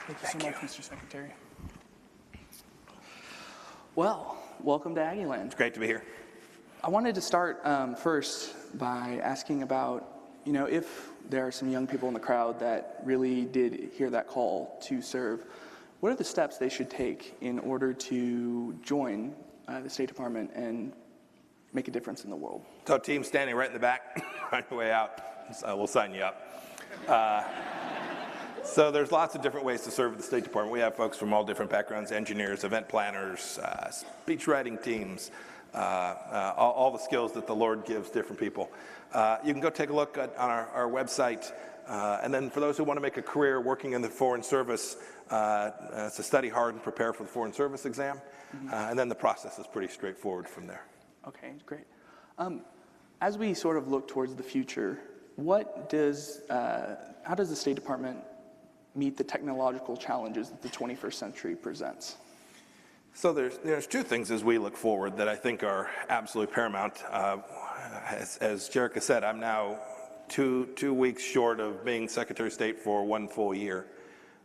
Thank you so much, Mr. Secretary. Well, welcome to Aggieland. It's great to be here. I wanted to start first by asking about, if there are some young people in the crowd that really did hear that call to serve, what are the steps they should take in order to join the State Department and make a difference in the world? So team standing right in the back, on your way out, we'll sign you up. So there's lots of different ways to serve the State Department. We have folks from all different backgrounds, engineers, event planners, speech writing teams, all the skills that the Lord gives different people. You can go take a look on our website. And then for those who want to make a career working in the Foreign Service, it's to study hard and prepare for the Foreign Service exam. And then the process is pretty straightforward from there. Okay, great. As we sort of look towards the future, how does the State Department meet the technological challenges that the 21st century presents? So there's two things as we look forward that I think are absolutely paramount. As Jerica said, I'm now two weeks short of being Secretary of State for 1 full year.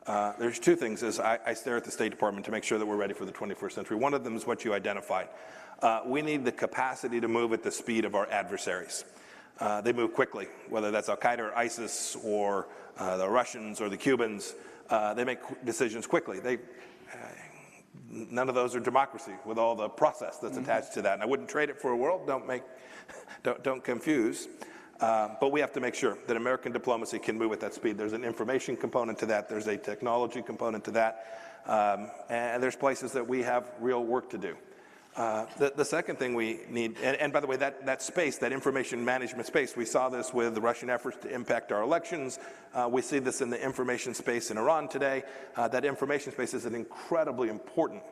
There's two things as I stare at the State Department to make sure that we're ready for the 21st century. One of them is what you identified. We need the capacity to move at the speed of our adversaries. They move quickly, whether that's Al-Qaeda or ISIS or the Russians or the Cubans. They make decisions quickly. None of those are democracy with all the process that's attached to that. And I wouldn't trade it for a world. Don't confuse. But we have to make sure that American diplomacy can move at that speed. There's an information component to that. There's a technology component to that. And there's places that we have real work to do. The second thing we need, and by the way, that space, that information management space, we saw this with the Russian efforts to impact our elections. We see this in the information space in Iran today. That information space is an incredibly important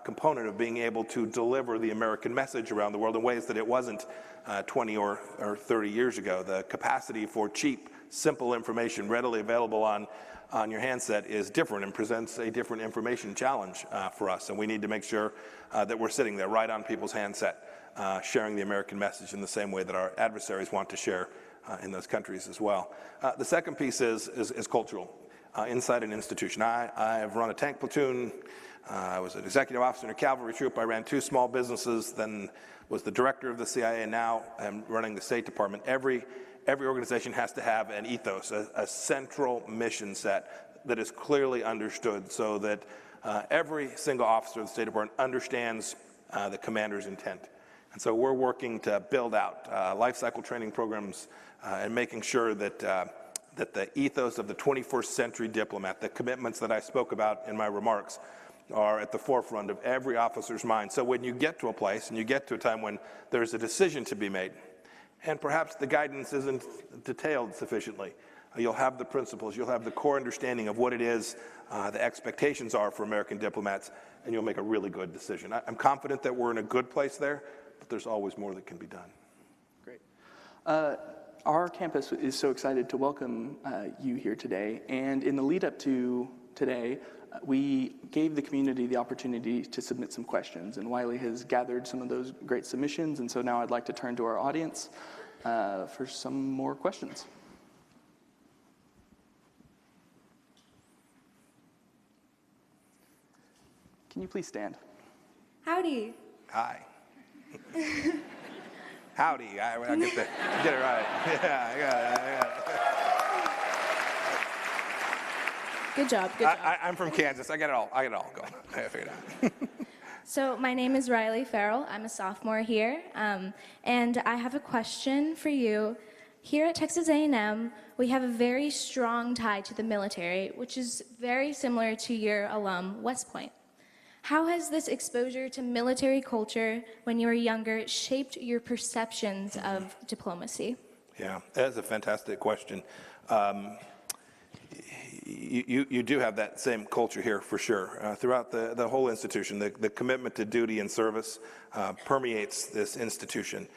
component of being able to deliver the American message around the world in ways that it wasn't 20 or 30 years ago. The capacity for cheap, simple information readily available on your handset is different and presents a different information challenge for us. And we need to make sure that we're sitting there right on people's handset, sharing the American message in the same way that our adversaries want to share in those countries as well. The second piece is cultural, inside an institution. I have run a tank platoon. I was an executive officer in a cavalry troop. I ran 2 small businesses, then was the director of the CIA. Now I'm running the State Department. Every organization has to have an ethos, a central mission set that is clearly understood so that every single officer of the State Department understands the commander's intent. And so we're working to build out life cycle training programs and making sure that the ethos of the 21st century diplomat, the commitments that I spoke about in my remarks, are at the forefront of every officer's mind. So when you get to a place and you get to a time when there's a decision to be made, and perhaps the guidance isn't detailed sufficiently, you'll have the principles, you'll have the core understanding of what it is the expectations are for American diplomats, and you'll make a really good decision. I'm confident that we're in a good place there, but there's always more that can be done. Great. Our campus is so excited to welcome you here today, and in the lead up to today, we gave the community the opportunity to submit some questions, and Wiley has gathered some of those great submissions, and so now I'd like to turn to our audience for some more questions. Can you please stand? Howdy. Hi. Howdy. I get it right. Yeah, I got it. Good job. I'm from Kansas. I got it all going. I figured it out. So my name is Riley Farrell. I'm a sophomore here, and I have a question for you. Here at Texas A&M, we have a very strong tie to the military, which is very similar to your alum, West Point. How has this exposure to military culture when you were younger shaped your perceptions of diplomacy? Yeah, that's a fantastic question. You do have that same culture here for sure. Throughout the whole institution, the commitment to duty and service permeates this institution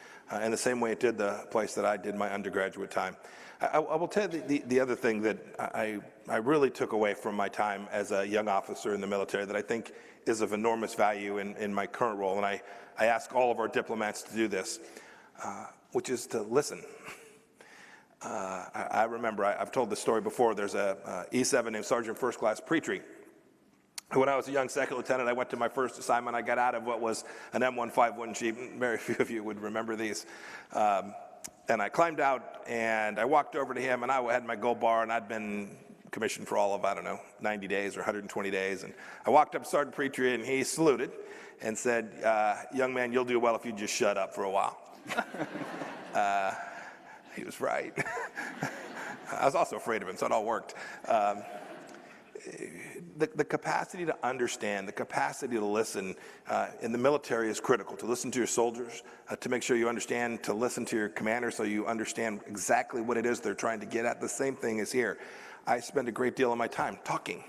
in the same way it did the place that I did my undergraduate time. I will tell you the other thing that I really took away from my time as a young officer in the military that I think is of enormous value in my current role, and I ask all of our diplomats to do this, which is to listen. I remember, I've told this story before, there's a E7 named Sergeant First Class Petrie. When I was a young second lieutenant, I went to my first assignment. I got out of what was an M151 Jeep. Very few of you would remember these. And I climbed out, and I walked over to him, and I had my gold bar, and I'd been commissioned for all of, I don't know, 90 days or 120 days. And I walked up to Sergeant Petrie, and he saluted and said, young man, you'll do well if you just shut up for a while. He was right. I was also afraid of him, so it all worked. The capacity to understand, the capacity to listen in the military is critical. To listen to your soldiers, to make sure you understand, to listen to your commander so you understand exactly what it is they're trying to get at. The same thing is here. I spend a great deal of my time talking,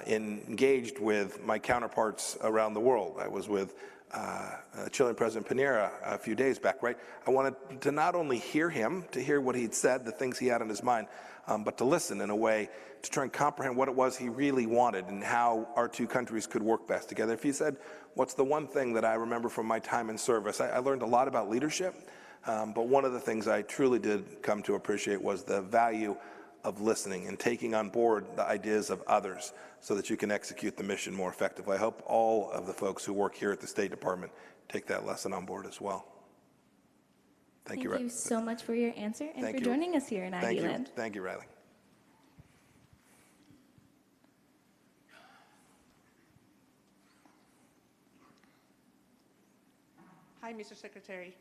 engaged with my counterparts around the world. I was with Chilean President Piñera a few days back, right? I wanted to not only hear him, to hear what he'd said, the things he had on his mind, but to listen in a way to try and comprehend what it was he really wanted and how our two countries could work best together. If he said, what's the one thing that I remember from my time in service? I learned a lot about leadership, but one of the things I truly did come to appreciate was the value of listening and taking on board the ideas of others so that you can execute the mission more effectively. I hope all of the folks who work here at the State Department take that lesson on board as well. Thank you so much for your answer and for joining us here in Thank Ivyland. you. Thank you, Riley. Hi, Mr. Secretary.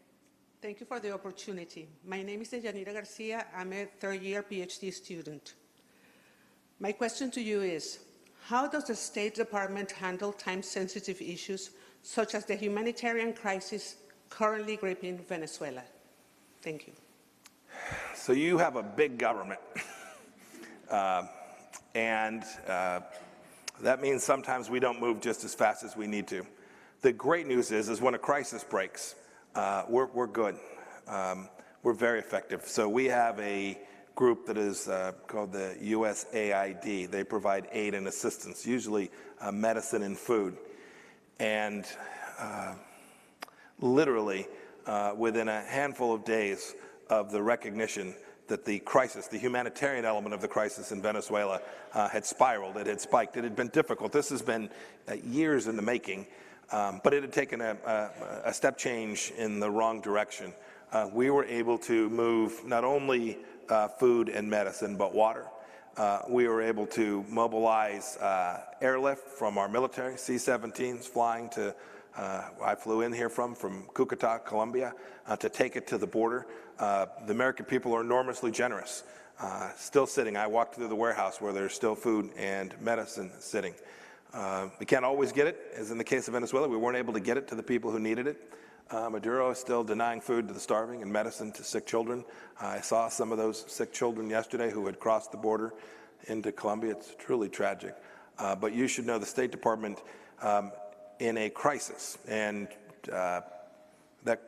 Thank you for the opportunity. My name is Deyanira Garcia. I'm a third-year PhD student. My question to you is, how does the State Department handle time-sensitive issues such as the humanitarian crisis currently gripping Venezuela? Thank you. So you have a big government, and that means sometimes we don't move just as fast as we need to. The great news is when a crisis breaks, we're good. We're very effective. So we have a group that is called the USAID. They provide aid and assistance, usually medicine and food. And literally, within a handful of days of the recognition that the crisis, the humanitarian element of the crisis in Venezuela had spiraled, it had spiked, it had been difficult. This has been years in the making. But it had taken a step change in the wrong direction. We were able to move not only food and medicine, but water. We were able to mobilize airlift from our military, C-17s flying to, I flew in here from Cucuta, Colombia, to take it to the border. The American people are enormously generous. Still sitting, I walked through the warehouse where there's still food and medicine sitting. We can't always get it, as in the case of Venezuela. We weren't able to get it to the people who needed it. Maduro is still denying food to the starving and medicine to sick children. I saw some of those sick children yesterday who had crossed the border into Colombia. It's truly tragic. But you should know the State Department in a crisis, and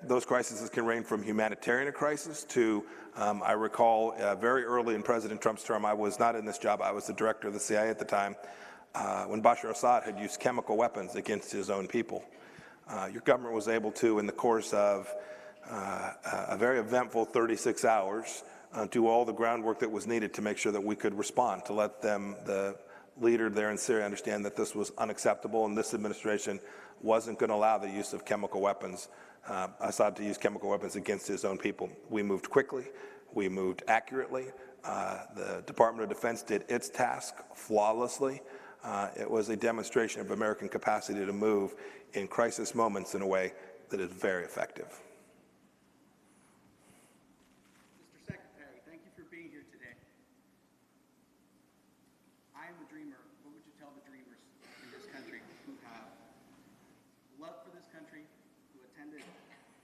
those crises can range from humanitarian crisis to, I recall very early in President Trump's term, I was not in this job, I was the director of the CIA at the time, when Bashar Assad had used chemical weapons against his own people. Your government was able to, in the course of a very eventful 36 hours, do all the groundwork that was needed to make sure that we could respond, to let them, the leader there in Syria, understand that this was unacceptable and this administration wasn't going to allow the use of chemical weapons, Assad to use chemical weapons against his own people. We moved quickly, we moved accurately, the Department of Defense did its task flawlessly. It was a demonstration of American capacity to move in crisis moments in a way that is very effective. Mr. Secretary, thank you for being here today. I am a dreamer. What would you tell the dreamers in this country who have love for this country, who attended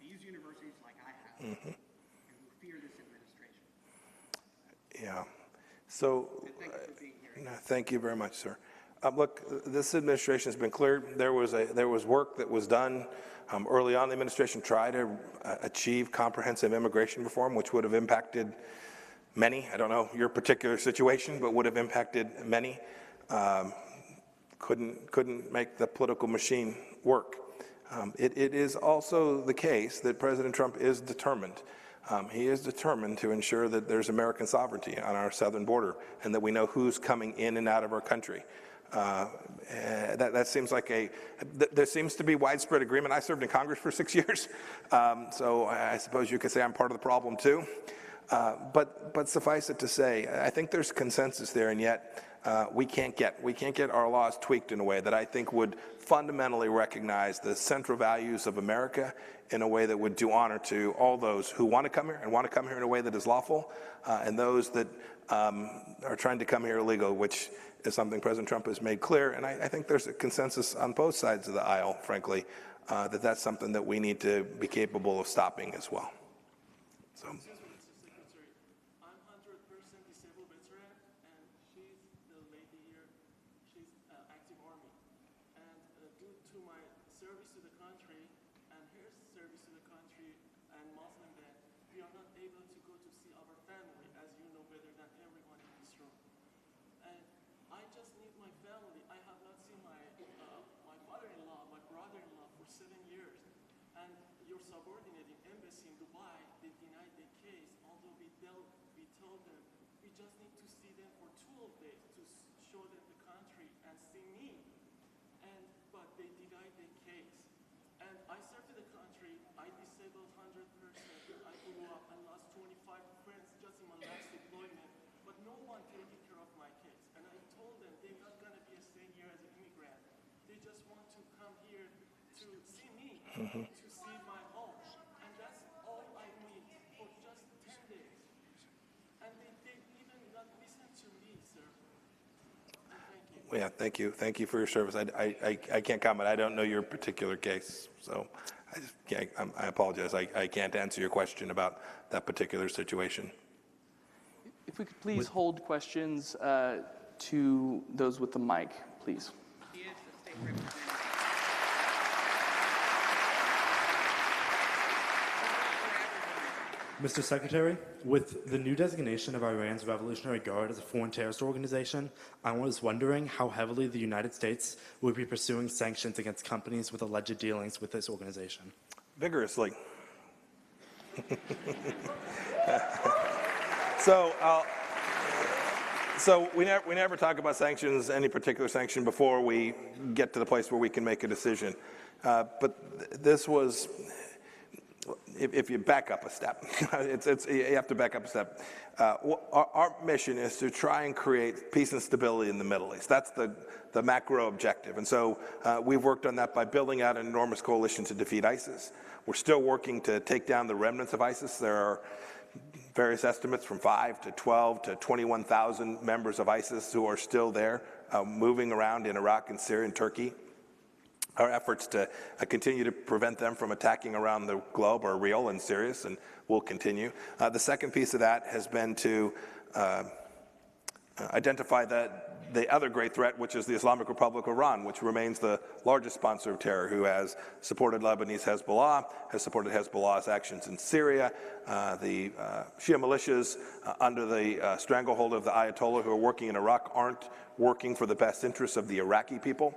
these universities like I have, and who fear this administration? Yeah. So, And thank you for being here. thank you very much, sir. Look, this administration has been clear. There was work that was done early on. The administration tried to achieve comprehensive immigration reform, which would have impacted many. I don't know your particular situation, but would have impacted many. Couldn't make the political machine work. It is also the case that President Trump is determined He is determined to ensure that there's American sovereignty on our southern border and that we know who's coming in and out of our country. That seems like there seems to be widespread agreement. I served in Congress for 6 years, so I suppose you could say I'm part of the problem too. But suffice it to say, I think there's consensus there, and yet we can't get our laws tweaked in a way that I think would fundamentally recognize the central values of America in a way that would do honor to all those who want to come here and want to come here in a way that is lawful, and those that are trying to come here illegal, which is something President Trump has made clear. And I think there's a consensus on both sides of the aisle, frankly, that that's something that we need to be capable of stopping as well. So. I'm 100% disabled veteran, and she's the lady here. She's active army. And due to my service to the country and her service to the country and Muslim ban, we are not able to go to see our family, as you know better than everyone in this room. And I just need my family. I have not seen my father-in-law, my brother-in-law for 7 years. And your subordinate in embassy in Dubai, they denied the case, although we told them we just need to see them for 12 days to show them the country and see me. But they denied the case. And I served in the country. I disabled 100%. I grew up. I lost 25 friends just in my last deployment. But no one taking care of my case. And I told them they're not going to be staying here as an immigrant. They just want to come here to see me, to see my home. And that's all I need for just 10 days. And they even not listen to me, sir. And thank you. Yeah, thank you. Thank you for your service. I can't comment. I don't know your particular case, so I apologize. I can't answer your question about that particular situation. If we could please hold questions to those with the mic, please. He is the state representative. Mr. Secretary, with the new designation of Iran's Revolutionary Guard as a foreign terrorist organization, I was wondering how heavily the United States would be pursuing sanctions against companies with alleged dealings with this organization. Vigorously. So we never talk about sanctions, any particular sanction, before we get to the place where we can make a decision. But this was, if you back up a step, you have to back up a step. Our mission is to try and create peace and stability in the Middle East. That's the macro objective. And so we've worked on that by building out an enormous coalition to defeat ISIS. We're still working to take down the remnants of ISIS. There are various estimates from 5 to 12 to 21,000 members of ISIS who are still there, moving around in Iraq and Syria and Turkey. Our efforts to continue to prevent them from attacking around the globe are real and serious, and will continue. The second piece of that has been to identify the other great threat, which is the Islamic Republic of Iran, which remains the largest sponsor of terror, who has supported Lebanese Hezbollah, has supported Hezbollah's actions in Syria. The Shia militias under the stranglehold of the Ayatollah who are working in Iraq aren't working for the best interests of the Iraqi people.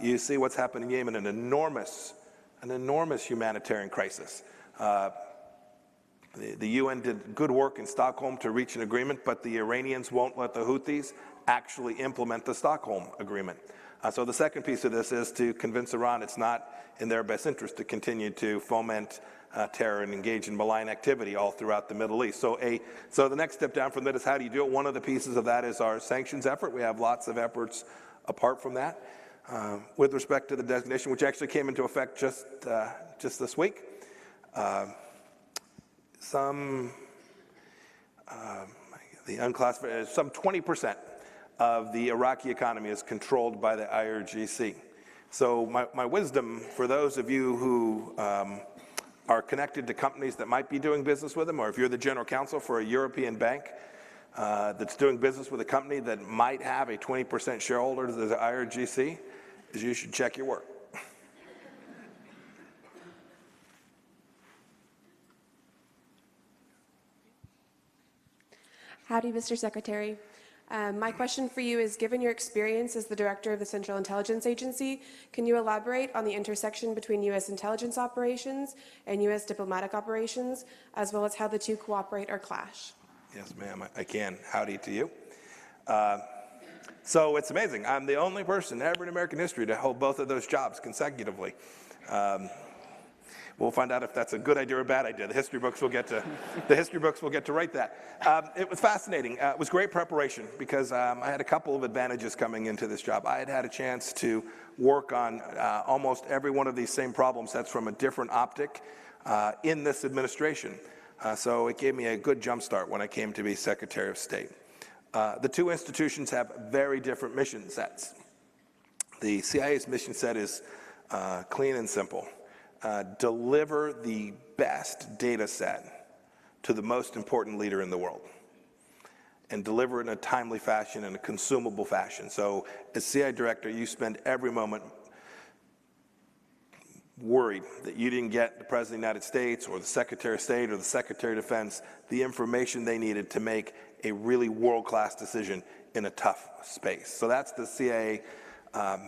You see what's happened in Yemen, an enormous humanitarian crisis. The UN did good work in Stockholm to reach an agreement, but the Iranians won't let the Houthis actually implement the Stockholm Agreement. So the second piece of this is to convince Iran it's not in their best interest to continue to foment terror and engage in malign activity all throughout the Middle East. So the next step down from that is how do you do it? One of the pieces of that is our sanctions effort. We have lots of efforts apart from that. With respect to the designation, which actually came into effect just this week, some 20% of the Iraqi economy is controlled by the IRGC. So my wisdom for those of you who are connected to companies that might be doing business with them, or if you're the general counsel for a European bank that's doing business with a company that might have a 20% shareholder to the IRGC, is you should check your work. Howdy, Mr. Secretary. My question for you is, given your experience as the director of the Central Intelligence Agency, can you elaborate on the intersection between U.S. intelligence operations and U.S. diplomatic operations, as well as how the two cooperate or clash? Yes, ma'am, I can. Howdy to you. So it's amazing. I'm the only person ever in American history to hold both of those jobs consecutively. We'll find out if that's a good idea or a bad idea. The history books will get to write that. It was fascinating. It was great preparation because I had a couple of advantages coming into this job. I had a chance to work on almost every one of these same problem sets from a different optic in this administration. So it gave me a good jump start when I came to be Secretary of State. The two institutions have very different mission sets. The CIA's mission set is clean and simple. Deliver the best data set to the most important leader in the world, and deliver it in a timely fashion and a consumable fashion. So as CIA director, you spend every moment worried that you didn't get the President of the United States or the Secretary of State or the Secretary of Defense the information they needed to make a really world-class decision in a tough space. So that's the CIA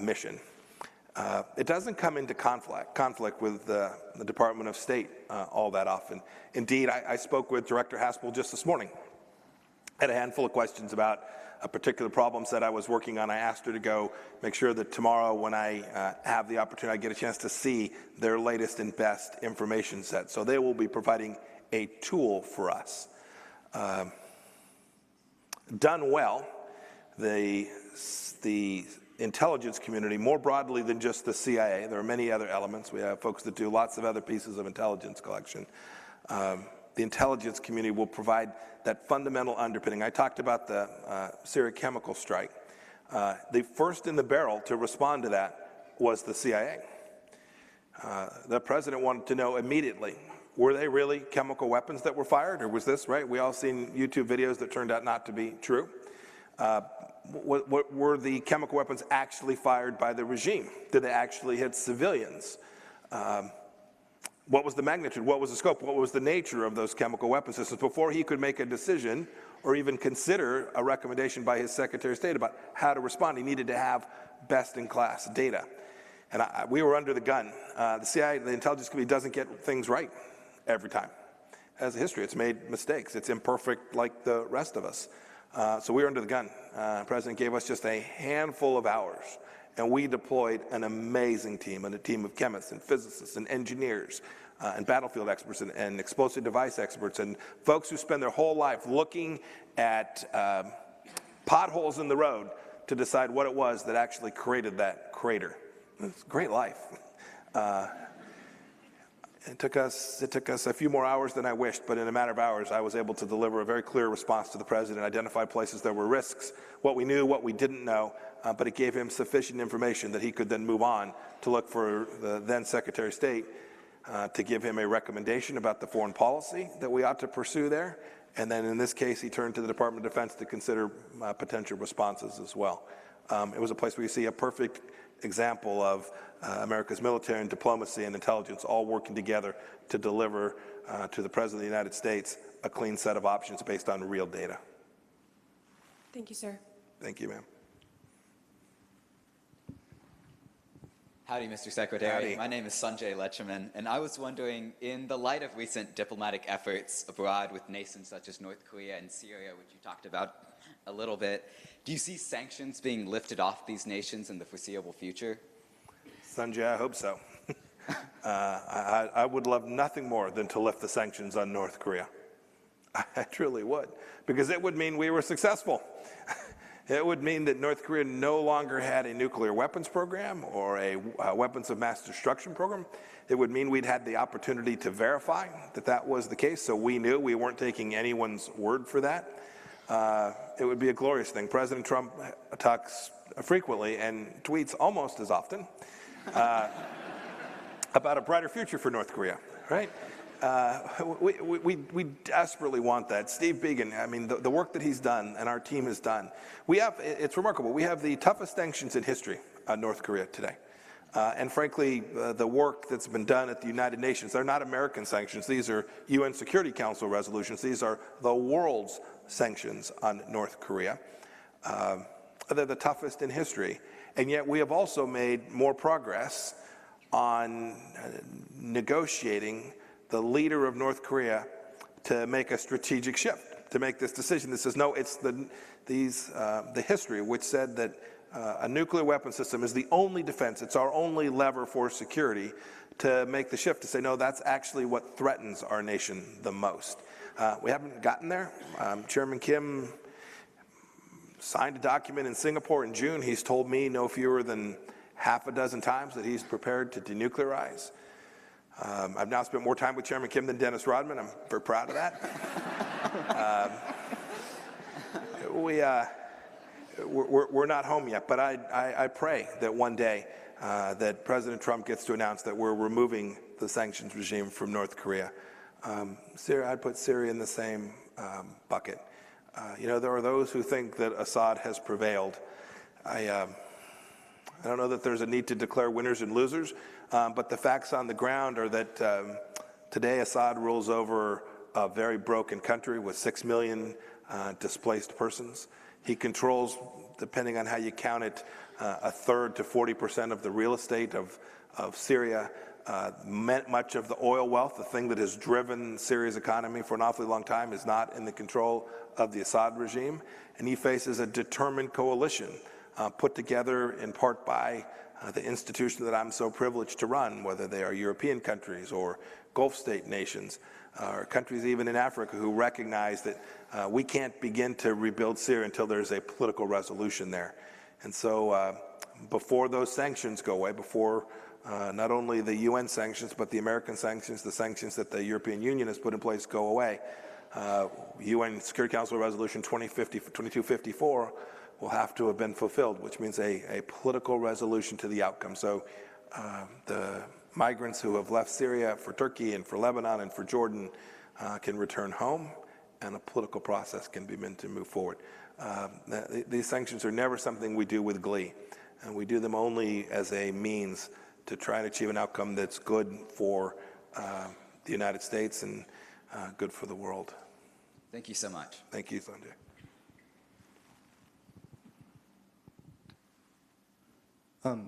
mission. It doesn't come into conflict with the Department of State all that often. Indeed, I spoke with Director Haspel just this morning. I had a handful of questions about a particular problem set I was working on. I asked her to go make sure that tomorrow when I have the opportunity, I get a chance to see their latest and best information set. So they will be providing a tool for us. Done well, the intelligence community, more broadly than just the CIA, there are many other elements. We have folks that do lots of other pieces of intelligence collection. The intelligence community will provide that fundamental underpinning. I talked about the Syria chemical strike. The first in the barrel to respond to that was the CIA. The president wanted to know immediately, were they really chemical weapons that were fired, or was this, right? We all seen YouTube videos that turned out not to be true. Were the chemical weapons actually fired by the regime? Did they actually hit civilians? What was the magnitude? What was the scope? What was the nature of those chemical weapon systems? Before he could make a decision or even consider a recommendation by his Secretary of State about how to respond, he needed to have best-in-class data. And we were under the gun. The CIA, the intelligence community, doesn't get things right every time. It has a history. It's made mistakes. It's imperfect like the rest of us. So we were under the gun. The president gave us just a handful of hours, and we deployed an amazing team, and a team of chemists and physicists and engineers and battlefield experts and explosive device experts and folks who spend their whole life looking at potholes in the road to decide what it was that actually created that crater. It's a great life. It took us a few more hours than I wished, but in a matter of hours, I was able to deliver a very clear response to the president, identify places there were risks, what we knew, what we didn't know, but it gave him sufficient information that he could then move on to look for the then Secretary of State to give him a recommendation about the foreign policy that we ought to pursue there. And then in this case, he turned to the Department of Defense to consider potential responses as well. It was a place where you see a perfect example of America's military and diplomacy and intelligence all working together to deliver to the President of the United States a clean set of options based on real data. Thank you, sir. Thank you, ma'am. Howdy, Mr. Secretary. Howdy. My name is Sanjay Lechaman, and I was wondering, in the light of recent diplomatic efforts abroad with nations such as North Korea and Syria, which you talked about a little bit, do you see sanctions being lifted off these nations in the foreseeable future? Sanjay, I hope so. I would love nothing more than to lift the sanctions on North Korea. I truly would, because it would mean we were successful. It would mean that North Korea no longer had a nuclear weapons program or a weapons of mass destruction program. It would mean we'd had the opportunity to verify that that was the case, so we knew we weren't taking anyone's word for that. It would be a glorious thing. President Trump talks frequently and tweets almost as often about a brighter future for North Korea, right? We desperately want that. Steve Biegun, I mean, the work that he's done and our team has done, it's remarkable. We have the toughest sanctions in history on North Korea today. And frankly, the work that's been done at the United Nations, they're not American sanctions. These are UN Security Council resolutions. These are the world's sanctions on North Korea. They're the toughest in history. And yet we have also made more progress on negotiating the leader of North Korea to make a strategic shift, to make this decision that says, no, it's the history which said that a nuclear weapon system is the only defense, it's our only lever for security, to make the shift to say, no, that's actually what threatens our nation the most. We haven't gotten there. Chairman Kim signed a document in Singapore in June. He's told me no fewer than half a dozen times that he's prepared to denuclearize. I've now spent more time with Chairman Kim than Dennis Rodman. I'm very proud of that. We're not home yet, but I pray that one day that President Trump gets to announce that we're removing the sanctions regime from North Korea. I'd put Syria in the same bucket. There are those who think that Assad has prevailed. I don't know that there's a need to declare winners and losers, but the facts on the ground are that today Assad rules over a very broken country with 6 million displaced persons. He controls, depending on how you count it, a third to 40% of the real estate of Syria. Much of the oil wealth, the thing that has driven Syria's economy for an awfully long time, is not in the control of the Assad regime. And he faces a determined coalition put together in part by the institution that I'm so privileged to run, whether they are European countries or Gulf state nations, or countries even in Africa who recognize that we can't begin to rebuild Syria until there's a political resolution there. And so before those sanctions go away, before not only the UN sanctions, but the American sanctions, the sanctions that the European Union has put in place go away, UN Security Council Resolution 2254 will have to have been fulfilled, which means a political resolution to the outcome. So the migrants who have left Syria for Turkey and for Lebanon and for Jordan can return home, and a political process can begin to move forward. These sanctions are never something we do with glee, and we do them only as a means to try and achieve an outcome that's good for the United States and good for the world. Thank you so much. Thank you, Sanjay.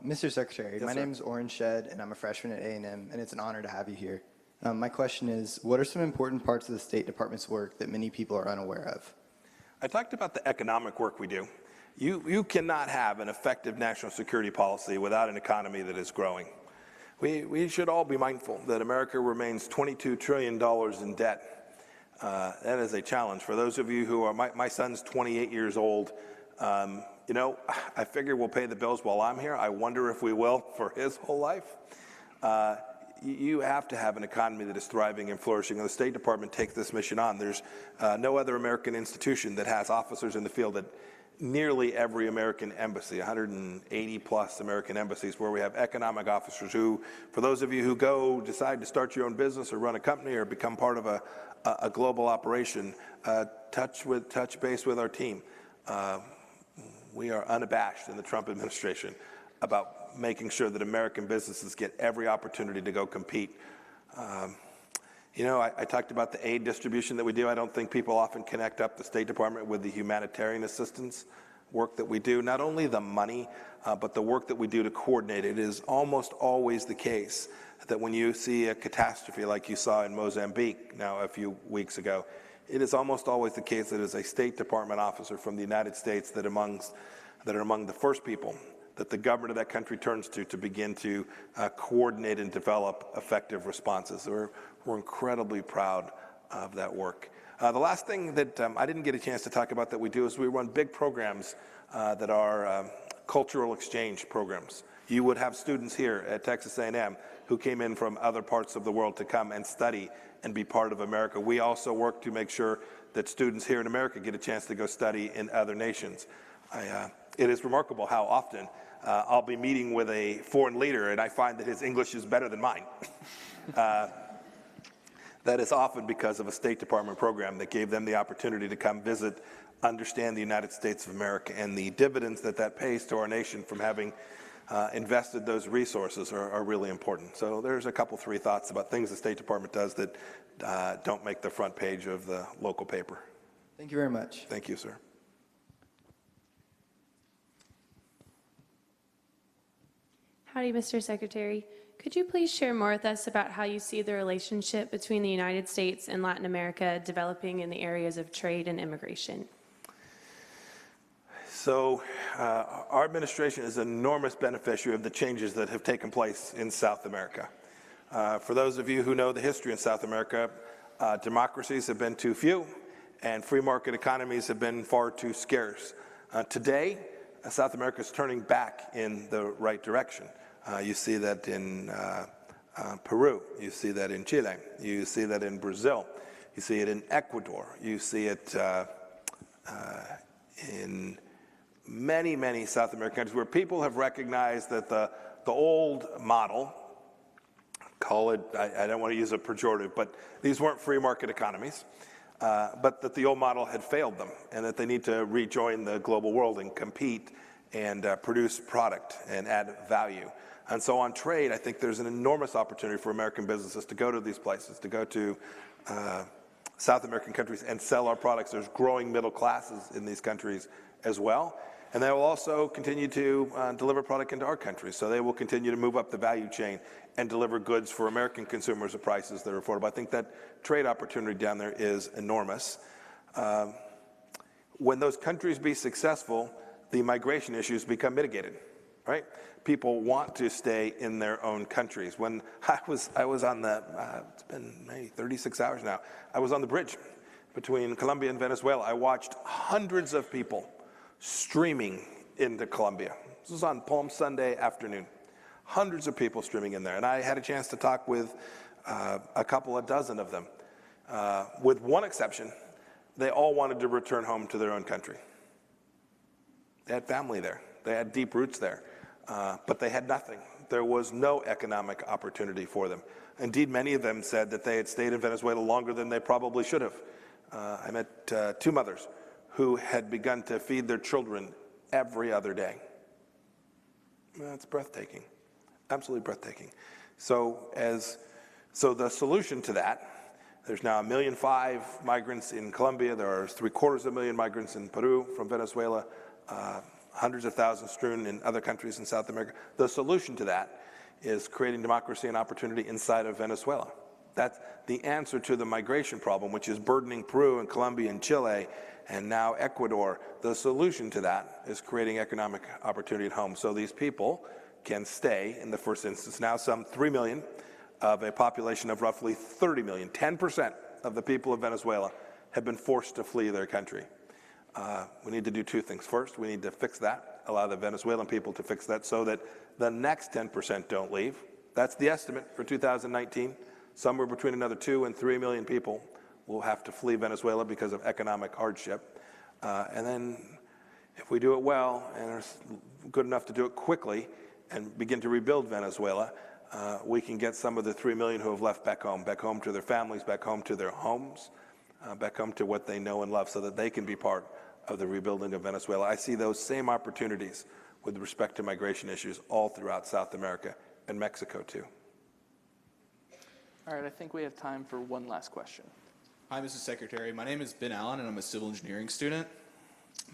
Mr. Secretary, Yes, my sir. name is Oren Shed, and I'm a freshman at A&M, and it's an honor to have you here. My question is, what are some important parts of the State Department's work that many people are unaware of? I talked about the economic work we do. You cannot have an effective national security policy without an economy that is growing. We should all be mindful that America remains $22 trillion in debt. That is a challenge. For those of you who are, my son's 28 years old. I figure we'll pay the bills while I'm here. I wonder if we will for his whole life. You have to have an economy that is thriving and flourishing, and the State Department takes this mission on. There's no other American institution that has officers in the field at nearly every American embassy, 180 plus American embassies, where we have economic officers who, for those of you who decide to start your own business or run a company or become part of a global operation, touch base with our team. We are unabashed in the Trump administration about making sure that American businesses get every opportunity to go compete. I talked about the aid distribution that we do. I don't think people often connect up the State Department with the humanitarian assistance work that we do. Not only the money, but the work that we do to coordinate. It is almost always the case that when you see a catastrophe like you saw in Mozambique now a few weeks ago, it is almost always the case that it is a State Department officer from the United States that are among the first people that the government of that country turns to begin to coordinate and develop effective responses. We're incredibly proud of that work. The last thing that I didn't get a chance to talk about that we do is we run big programs that are cultural exchange programs. You would have students here at Texas A&M who came in from other parts of the world to come and study and be part of America. We also work to make sure that students here in America get a chance to go study in other nations. It is remarkable how often I'll be meeting with a foreign leader and I find that his English is better than mine. That is often because of a State Department program that gave them the opportunity to come visit, understand the United States of America, and the dividends that pays to our nation from having invested those resources are really important. So there's a couple, 3 thoughts about things the State Department does that don't make the front page of the local paper. Thank you very much. Thank you, sir. Howdy, Mr. Secretary. Could you please share more with us about how you see the relationship between the United States and Latin America developing in the areas of trade and immigration? So our administration is an enormous beneficiary of the changes that have taken place in South America. For those of you who know the history in South America, democracies have been too few and free market economies have been far too scarce. Today, South America is turning back in the right direction. You see that in Peru, you see that in Chile, you see that in Brazil, you see it in Ecuador, you see it in many, many South American countries where people have recognized that the old model, call it, I don't want to use a pejorative, but these weren't free market economies, but that the old model had failed them and that they need to rejoin the global world and compete and produce product and add value. And so on trade, I think there's an enormous opportunity for American businesses to go to these places, to go to South American countries and sell our products. There's growing middle classes in these countries as well. And they will also continue to deliver product into our country. So they will continue to move up the value chain and deliver goods for American consumers at prices that are affordable. I think that trade opportunity down there is enormous. When those countries be successful, the migration issues become mitigated, right? People want to stay in their own countries. When I was on the, it's been maybe 36 hours now, I was on the bridge between Colombia and Venezuela. I watched hundreds of people streaming into Colombia. This was on Palm Sunday afternoon. Hundreds of people streaming in there. And I had a chance to talk with a couple of dozen of them. With one exception, they all wanted to return home to their own country. They had family there. They had deep roots there. But they had nothing. There was no economic opportunity for them. Indeed, many of them said that they had stayed in Venezuela longer than they probably should have. I met two mothers who had begun to feed their children every other day. That's breathtaking, absolutely breathtaking. So the solution to that, there's now 1.5 million migrants in Colombia. There are 750,000 migrants in Peru from Venezuela. Hundreds of thousands strewn in other countries in South America. The solution to that is creating democracy and opportunity inside of Venezuela. That's the answer to the migration problem, which is burdening Peru and Colombia and Chile and now Ecuador. The solution to that is creating economic opportunity at home so these people can stay in the first instance. Now some 3 million of a population of roughly 30 million, 10% of the people of Venezuela have been forced to flee their country. We need to do two things. First, we need to fix that, allow the Venezuelan people to fix that so that the next 10% don't leave. That's the estimate for 2019. Somewhere between another 2 and 3 million people will have to flee Venezuela because of economic hardship. And then if we do it well and are good enough to do it quickly and begin to rebuild Venezuela, we can get some of the 3 million who have left back home to their families, back home to their homes, back home to what they know and love so that they can be part of the rebuilding of Venezuela. I see those same opportunities with respect to migration issues all throughout South America and Mexico too. All right, I think we have time for one last question. Hi, Mrs. Secretary. My name is Ben Allen, and I'm a civil engineering student.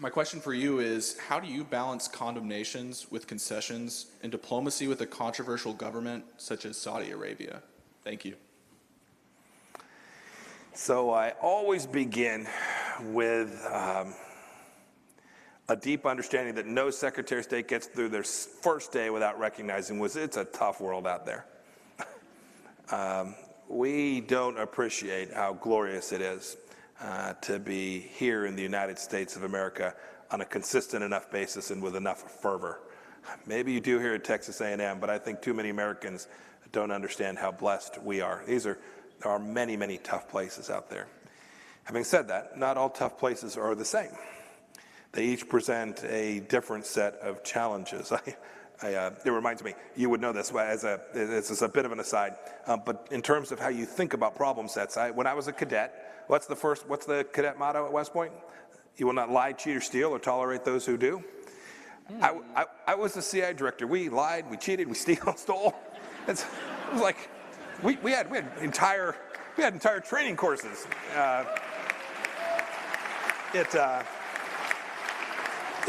My question for you is, how do you balance condemnations with concessions and diplomacy with a controversial government such as Saudi Arabia? Thank you. So I always begin with a deep understanding that no Secretary of State gets through their first day without recognizing it's a tough world out there. We don't appreciate how glorious it is to be here in the United States of America on a consistent enough basis and with enough fervor. Maybe you do here at Texas A&M, but I think too many Americans don't understand how blessed we are. There are many, many tough places out there. Having said that, not all tough places are the same. They each present a different set of challenges. It reminds me, you would know this this is a bit of an aside, but in terms of how you think about problem sets, when I was a cadet, what's the cadet motto at West Point? You will not lie, cheat, or steal, or tolerate those who do. I was the CI director. We lied, we cheated, we stole. It was like, we had entire training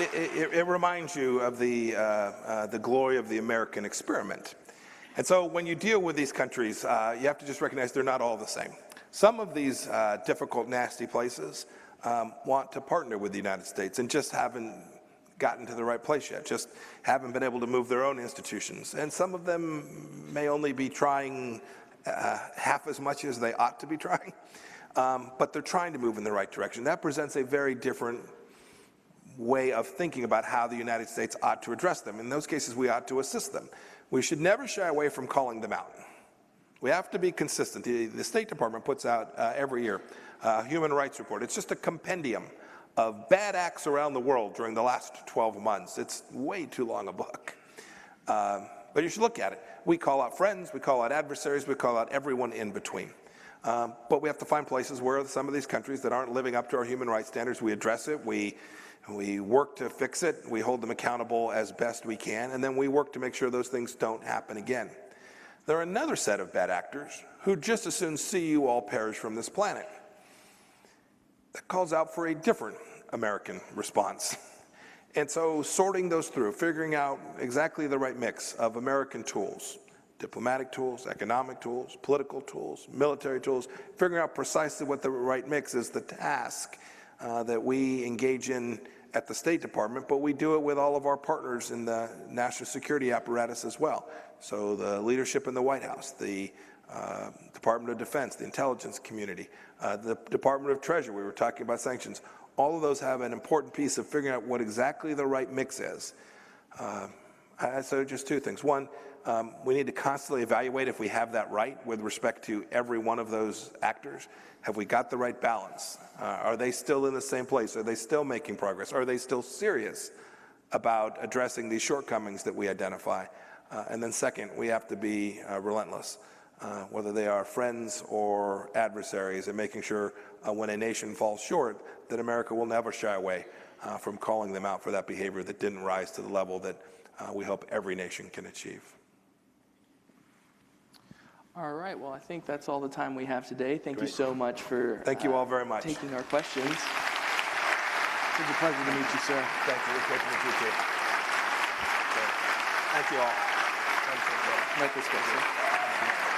it reminds you of the glory of the American experiment. And so when you deal with these countries, you have to just recognize they're not all the same. Some of these difficult, nasty places want to partner with the United States and just haven't gotten to the right place yet, just haven't been able to move their own institutions. And some of them may only be trying half as much as they ought to be trying, but they're trying to move in the right direction. That presents a very different way of thinking about how the United States ought to address them. In those cases, we ought to assist them. We should never shy away from calling them out. We have to be consistent. The State Department puts out every year a human rights report. It's just a compendium of bad acts around the world during the last 12 months. It's way too long a book. But you should look at it. We call out friends, we call out adversaries, we call out everyone in between. But we have to find places where some of these countries that aren't living up to our human rights standards, we address it, we work to fix it, we hold them accountable as best we can, and then we work to make sure those things don't happen again. There are another set of bad actors who just as soon see you all perish from this planet. That calls out for a different American response. And so sorting those through, figuring out exactly the right mix of American tools, diplomatic tools, economic tools, political tools, military tools, figuring out precisely what the right mix is the task that we engage in at the State Department, but we do it with all of our partners in the national security apparatus as well. So the leadership in the White House, the Department of Defense, the intelligence community, the Department of Treasury, we were talking about sanctions. All of those have an important piece of figuring out what exactly the right mix is. So just two things. One, we need to constantly evaluate if we have that right with respect to every one of those actors. Have we got the right balance? Are they still in the same place? Are they still making progress? Are they still serious about addressing these shortcomings that we identify? And then second, we have to be relentless, whether they are friends or adversaries, and making sure when a nation falls short that America will never shy away from calling them out for that behavior that didn't rise to the level that we hope every nation can achieve. All right, well, I think that's all the time we have today. Thank you so much for Thank you all very much. taking our questions. It was a pleasure to meet you, sir. Thank you. It's great to meet you too. Thank you all. Thanks, everybody. Merry Christmas, sir.